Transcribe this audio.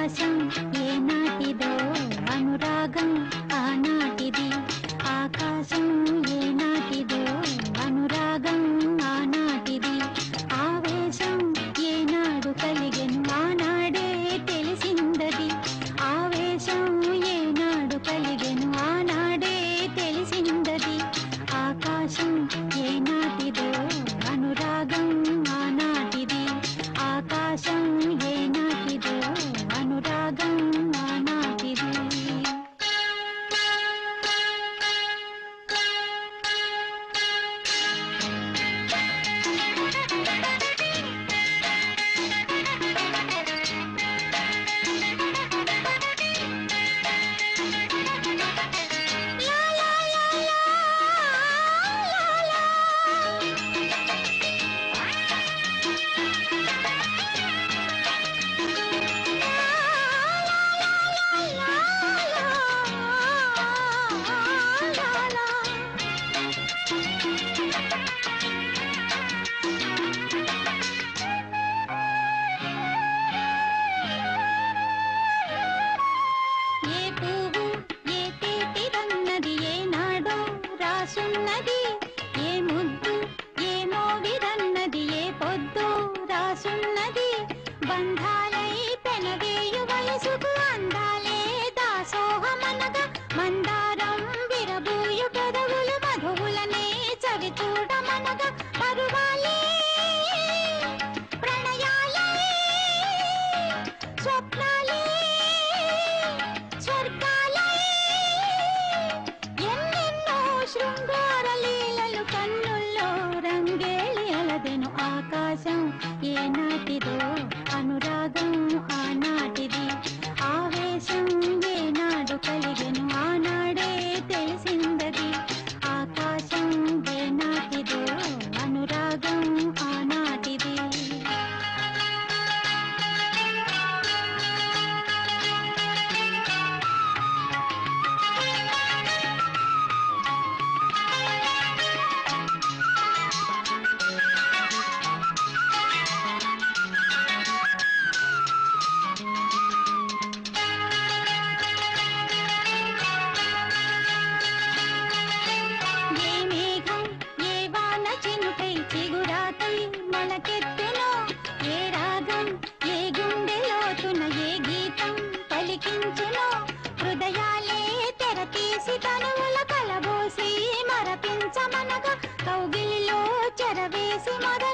ఆకాశం ఏనాటిదో అనురాగం ఆనాటిది ఆకాశం ఏనాటిదో అనురాగం ఆనాటిది ఆవేశం ఏనాడు కలిగెను ఆనాడే తెలిసిందది ఆవేశం ఏనాడు కలిగెను ఆనాడే తెలిసిందది ఆకాశం ఏనాటిదో అనురాగం ఆనాటిది ఆకాశం ఏనాటిదో అనురాగం ఆనాటిది రాసున్నది ఏ ముద్దు ఏమో విరన్నది ఏ పొద్దు రాసున్నది బంధాలై పెనవేయు వయసుకు అందాలే దాసోహమనగా మందారం విరబూయు పెదవులు మధువులనే చవి చూడమనగా పరువాలే ప్రణయాలే స్వప్నాలే స్వర్గాలే శృంగార లీలలు కన్నుల్లో రంగేళి అలదెను ఆకాశం ఏనాటిదో అనురాగం ఆనాటిది ఆవేశం ఏనాడు కలిగెను ఆనాడే తెలిసిందది ఆకాశం ఏనాటిదో అనురాగం ఆనాటిది మొలకెత్తునో ఏ రాగం ఏ గుండె లోతున ఏ గీతం పలికించునో హృదయాలే తెరతీసి తనువుల కలబోసి మరపించమనగా కౌగిలిలో చెరవేసి మొదలు